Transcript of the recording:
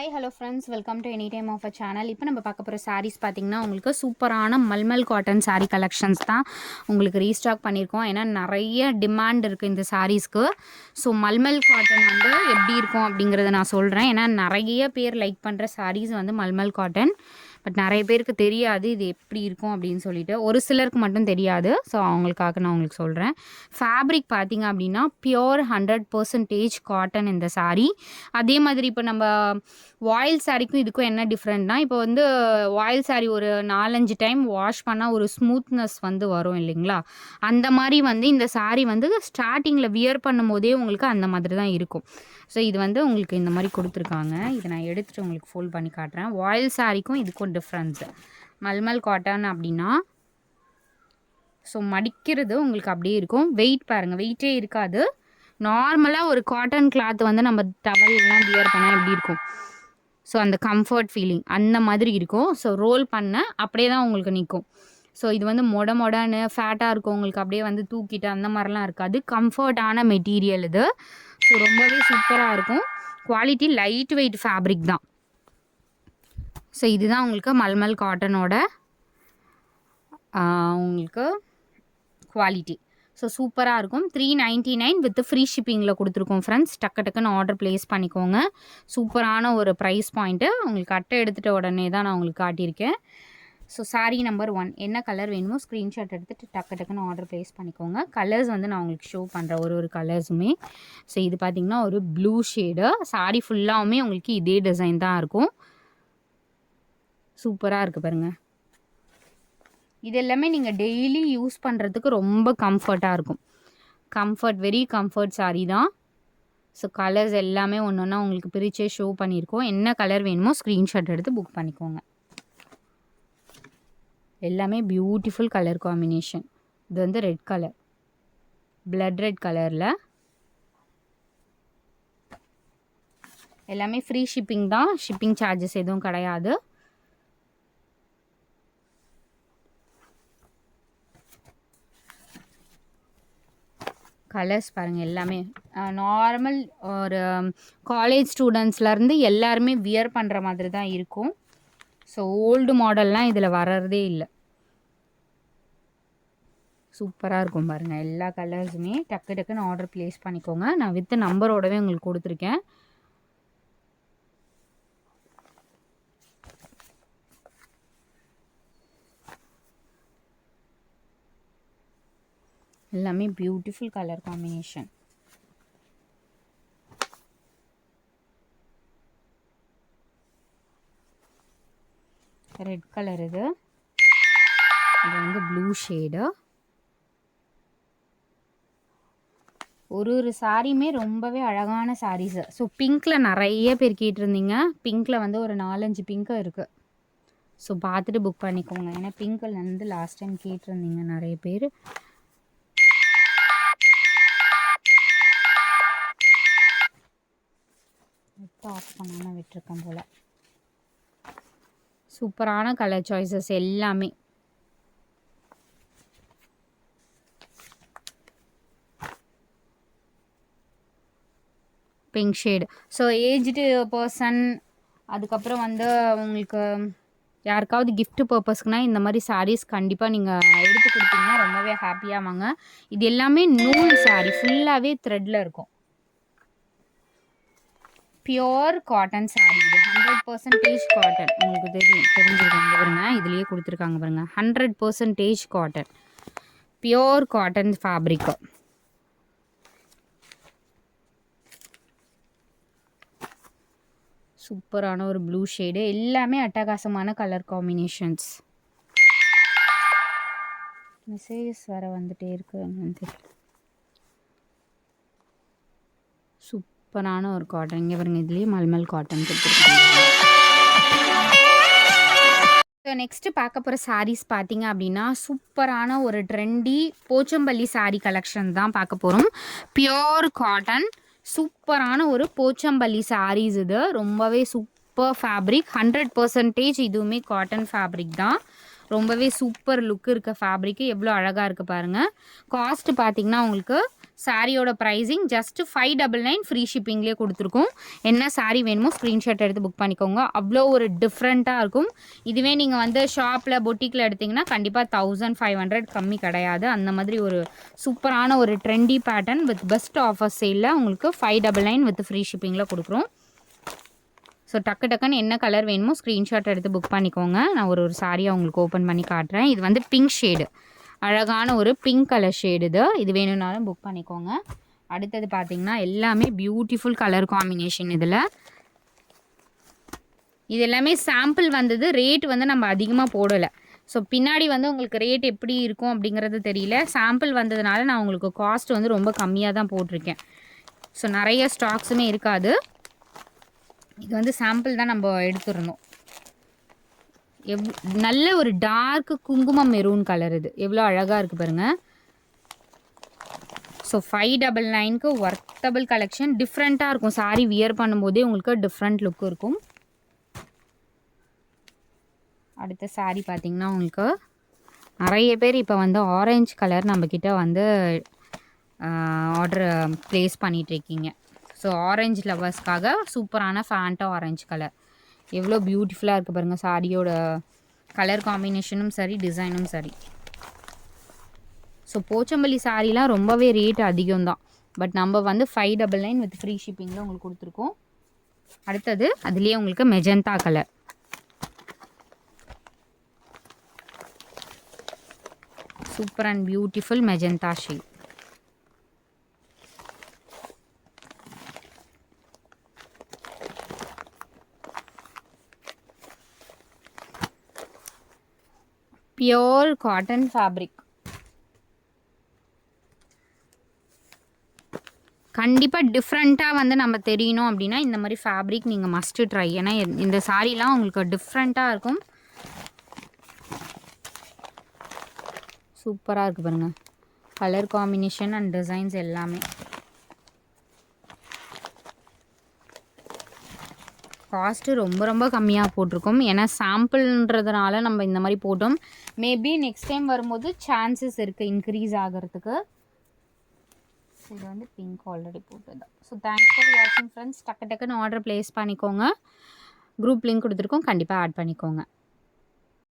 Hi hello friends, welcome to any time of a channel. இப்போ நம்ம பார்க்க போகிற சாரீஸ் பார்த்திங்கன்னா உங்களுக்கு சூப்பரான மல்மல் காட்டன் சாரீ கலெக்ஷன்ஸ் தான் உங்களுக்கு ரீஸ்டாக் பண்ணியிருக்கோம். ஏன்னா நிறைய டிமாண்ட் இருக்குது இந்த சாரீஸ்க்கு. ஸோ மல்மல் காட்டன் வந்து எப்படி இருக்கும் அப்படிங்கிறத நான் சொல்கிறேன். ஏன்னா நிறைய பேர் லைக் பண்ணுற சாரீஸ் வந்து மல்மல் காட்டன். பட் நிறைய பேருக்கு தெரியாது இது எப்படி இருக்கும் அப்படின்னு சொல்லிட்டு. ஒரு சிலருக்கு மட்டும் தெரியாது. ஸோ அவங்களுக்காக நான் உங்களுக்கு சொல்கிறேன். ஃபேப்ரிக் பார்த்திங்க அப்படின்னா பியோர் 100% காட்டன் இந்த சாரீ. அதே மாதிரி இப்போ நம்ம வாயில் சாரிக்கும் இதுக்கும் என்ன டிஃப்ரெண்ட்னா, இப்போ வந்து வாயில் சாரி ஒரு 4-5 டைம் வாஷ் பண்ணால் ஒரு ஸ்மூத்னஸ் வந்து வரும் இல்லைங்களா? அந்த மாதிரி வந்து இந்த சாரி வந்து ஸ்டார்டிங்கில் வியர் பண்ணும்போதே உங்களுக்கு அந்த மாதிரி தான் இருக்கும். ஸோ இது வந்து உங்களுக்கு இந்த மாதிரி கொடுத்துருக்காங்க. இதை நான் எடுத்துகிட்டு உங்களுக்கு ஃபோல்ட் பண்ணி காட்டுறேன். வாயில் சாரிக்கும் இதுக்கும் டிஃப்ரென்ஸு. மல்மல் காட்டன் அப்படின்னா ஸோ மடிக்கிறது உங்களுக்கு அப்படியே இருக்கும். வெயிட் பாருங்கள், வெயிட்டே இருக்காது. நார்மலாக ஒரு காட்டன் கிளாத் வந்து நம்ம டவல்லாம் வியர் பண்ணால் எப்படி இருக்கும், ஸோ அந்த கம்ஃபர்ட் ஃபீலிங் அந்த மாதிரி இருக்கும். ஸோ ரோல் பண்ண அப்படியே தான் உங்களுக்கு நிற்கும். ஸோ இது வந்து மொடன்னு ஃபேட்டாக இருக்கும், உங்களுக்கு அப்படியே வந்து தூக்கிட்டு அந்த மாதிரிலாம் இருக்காது. கம்ஃபர்டான மெட்டீரியல் இது. ஸோ ரொம்பவே சூப்பராக இருக்கும். குவாலிட்டி லைட் வெயிட் ஃபேப்ரிக் தான். ஸோ இதுதான் உங்களுக்கு மல்மல் காட்டனோட உங்களுக்கு குவாலிட்டி. ஸோ சூப்பராக இருக்கும். 399 வித் ஃப்ரீ ஷிப்பிங்கில் கொடுத்துருக்கோம் ஃப்ரெண்ட்ஸ். டக்குன்னு ஆர்டர் ப்ளேஸ் பண்ணிக்கோங்க. சூப்பரான ஒரு ப்ரைஸ் பாயிண்ட்டு. உங்களுக்கு அட்டை எடுத்துகிட்ட உடனே தான் நான் உங்களுக்கு காட்டியிருக்கேன். ஸோ சாரீ நம்பர் 1 என்ன கலர் வேணுமோ ஸ்க்ரீன்ஷாட் எடுத்துகிட்டு டக்குன்னு ஆர்டர் ப்ளேஸ் பண்ணிக்கோங்க. கலர்ஸ் வந்து நான் உங்களுக்கு ஷோ பண்ணுறேன் ஒரு கலர்ஸுமே. ஸோ இது பார்த்திங்கன்னா ஒரு ப்ளூ ஷேடு. சாரீ ஃபுல்லாகவுமே உங்களுக்கு இதே டிசைன் தான் இருக்கும். சூப்பராக இருக்குது பாருங்கள். இது எல்லாமே நீங்கள் டெய்லி யூஸ் பண்ணுறதுக்கு ரொம்ப கம்ஃபர்ட்டாக இருக்கும். வெரி கம்ஃபர்ட் சாரீ தான். ஸோ கலர்ஸ் எல்லாமே ஒன்று ஒன்றா உங்களுக்கு பிரிச்சே ஷோ பண்ணியிருக்கோம். என்ன கலர் வேணுமோ ஸ்க்ரீன்ஷாட் எடுத்து புக் பண்ணிக்கோங்க. எல்லாமே பியூட்டிஃபுல் கலர் காம்பினேஷன். இது வந்து ரெட் கலர், பிளட் ரெட் கலரில். எல்லாமே ஃப்ரீ ஷிப்பிங் தான். ஷிப்பிங் சார்ஜஸ் எதுவும் கிடையாது. கலர்ஸ் பாருங்கள், எல்லாமே நார்மல் ஒரு காலேஜ் ஸ்டூடெண்ட்ஸ்லேருந்து எல்லாருமே வியர் பண்ணுற மாதிரி தான் இருக்கும். ஸோ ஓல்டு மாடல்லாம் இதில் வர்றதே இல்லை. சூப்பராக இருக்கும் பாருங்கள். எல்லா கலர்ஸுமே டக்குன்னு ஆர்டர் ப்ளேஸ் பண்ணிக்கோங்க. நான் வித் நம்பரோடவே உங்களுக்கு கொடுத்துருக்கேன். எல்லாமே beautiful colour combination. Red colour இது வந்து ப்ளூ ஷேடு. ஒரு சாரியுமே ரொம்பவே அழகான சாரீஸு. ஸோ பிங்க்கில் நிறைய பேர் கேட்டிருந்தீங்க. பிங்க்கில் வந்து ஒரு 4-5 பிங்க்கு இருக்குது. ஸோ பார்த்துட்டு புக் பண்ணிக்கோங்க. ஏன்னா பிங்க்கில் வந்து லாஸ்ட் டைம் கேட்டிருந்தீங்க நிறைய பேர். ஆஃப் பண்ணாமல் விட்டுருக்கேன் போல். சூப்பரான கலர் சாய்ஸஸ் எல்லாமே. Pink shade. So aged person, அதுக்கப்புறம் வந்து உங்களுக்கு யாருக்காவது கிஃப்ட் பர்பஸ்க்குனா இந்த மாதிரி சாரீஸ் கண்டிப்பாக நீங்கள் எடுத்து கொடுத்தீங்கன்னா ரொம்பவே ஹாப்பியாவாங்க. இது எல்லாமே நூல் சாரீ, ஃபுல்லாகவே த்ரெட்டில் இருக்கும். பியோர் காட்டன் சாரீ இது. 100% காட்டன். உங்களுக்கு தெரிஞ்சிருக்காங்க பாருங்க, இதுலேயே கொடுத்துருக்காங்க பாருங்கள். 100% காட்டன், பியோர் காட்டன் ஃபேப்ரிக்கு. சூப்பரான ஒரு ப்ளூ ஷேடு. எல்லாமே அட்டகாசமான கலர் காம்பினேஷன்ஸ். மெசேஜஸ் வர வந்துட்டே இருக்கு. சூப்பரான ஒரு காட்டன். இங்கே பாருங்க, இதுலேயே மல்மல் காட்டன் கொடுத்துருக்காங்க. ஸோ நெக்ஸ்ட்டு பார்க்க போகிற சாரீஸ் பார்த்தீங்க அப்படின்னா சூப்பரான ஒரு ட்ரெண்டி போச்சம்பள்ளி சாரீ கலெக்ஷன் தான் பார்க்க போகிறோம். பியோர் காட்டன் சூப்பரான ஒரு போச்சம்பள்ளி சாரீஸ். இது ரொம்பவே சூப்பர் ஃபேப்ரிக். 100% இதுவுமே காட்டன் ஃபேப்ரிக் தான். ரொம்பவே சூப்பர் லுக் இருக்க ஃபேப்ரிக்கு. எவ்வளோ அழகாக இருக்குது பாருங்கள். காஸ்ட் பார்த்திங்கன்னா உங்களுக்கு சாரியோட ப்ரைஸிங் ஜஸ்ட் 599 ஃப்ரீ ஷிப்பிங்லேயே கொடுத்துருக்கோம். என்ன சாரீ வேணுமோ ஸ்க்ரீன்ஷாட் எடுத்து புக் பண்ணிக்கோங்க. அவ்வளோ ஒரு டிஃப்ரெண்ட்டாக இருக்கும். இதுவே நீங்கள் வந்து ஷாப்பில் பொட்டிக்கில் எடுத்திங்கன்னா கண்டிப்பாக 1500 கம்மி கிடையாது. அந்த மாதிரி ஒரு சூப்பரான ஒரு trendy pattern with best offer சேலில் உங்களுக்கு 599 வித் ஃப்ரீ ஷிப்பிங்கில் கொடுக்குறோம். ஸோ டக்குன்னு என்ன கலர் வேணுமோ ஸ்க்ரீன்ஷாட் எடுத்து புக் பண்ணிக்கோங்க. நான் ஒரு சாரியை உங்களுக்கு ஓப்பன் பண்ணி காட்டுறேன். இது வந்து பிங்க் ஷேடு, அழகான ஒரு பிங்க் கலர் ஷேடு. இது வேணும்னாலும் புக் பண்ணிக்கோங்க. அடுத்தது பார்த்திங்கன்னா எல்லாமே பியூட்டிஃபுல் கலர் காம்பினேஷன். இது எல்லாமே சாம்பிள் வந்தது. ரேட் வந்து நம்ம அதிகமாக போடலை. ஸோ பின்னாடி வந்து உங்களுக்கு ரேட் எப்படி இருக்கும் அப்படிங்கிறது தெரியல. சாம்பிள் வந்ததுனால நான் உங்களுக்கு காஸ்ட் வந்து ரொம்ப கம்மியாக தான் போட்டிருக்கேன். ஸோ நிறைய ஸ்டாக்ஸுமே இருக்காது. இது வந்து சாம்பிள் தான் நம்ம எடுத்துருந்தோம். நல்ல ஒரு டார்க் குங்குமம் மெரூன் கலர். இது எவ்வளோ அழகாக இருக்குது பாருங்கள். So 599க்கு worthable collection. டிஃப்ரெண்ட்டாக இருக்கும். சாரி வியர் பண்ணும்போதே உங்களுக்கு டிஃப்ரெண்ட் லுக் இருக்கும். அடுத்த சாரி பார்த்திங்கன்னா உங்களுக்கு நிறைய பேர் இப்போ வந்து ஆரஞ்சு கலர் நம்மக்கிட்ட வந்து ஆர்டர் ப்ளேஸ் பண்ணிகிட்ருக்கீங்க. ஸோ ஆரஞ்சு லவர்ஸ்க்காக சூப்பரான ஃபேண்டா ஆரஞ்சு கலர் எவ்வளோ பியூட்டிஃபுல்லாக இருக்குது பாருங்கள். சாரியோட கலர் காம்பினேஷனும் சரி, டிசைனும் சரி. ஸோ போச்சம்பள்ளி சாரீலாம் ரொம்பவே ரேட் அதிகம் தான். பட் நம்ம வந்து 599 வித் ஃப்ரீ ஷிப்பிங்கில் உங்களுக்கு கொடுத்துருக்கோம். அடுத்தது அதுலேயே உங்களுக்கு magenta colour. Super and beautiful magenta shade. Pure cotton fabric. கண்டிப்பாக டிஃப்ரெண்ட்டாக வந்து நம்ம தெரியணும் அப்படின்னா இந்த மாதிரி ஃபேப்ரிக் நீங்கள் மஸ்ட்டு ட்ரை. ஏன்னா இந்த சாரீலாம் உங்களுக்கு டிஃப்ரெண்ட்டாக இருக்கும். சூப்பராக இருக்குது பாருங்கள். கலர் காம்பினேஷன் அண்ட் டிசைன்ஸ் எல்லாமே. காஸ்ட்டு ரொம்ப கம்மியாக போட்டிருக்கோம். ஏன்னா சாம்பிள்ன்றதுனால நம்ம இந்த மாதிரி போட்டோம். மேபி நெக்ஸ்ட் டைம் வரும்போது சான்சஸ் இருக்குது இன்க்ரீஸ் ஆகிறதுக்கு. இது வந்து பிங்க் ஆல்ரெடி போட்டது. ஸோ தேங்க்ஸ் ஃபார் வாட்சிங் ஃப்ரெண்ட்ஸ். டக்குன்னு ஆர்டர் ப்ளேஸ் பண்ணிக்கோங்க. குரூப் லிங்க் கொடுத்துருக்கோம், கண்டிப்பாக ஆட் பண்ணிக்கோங்க.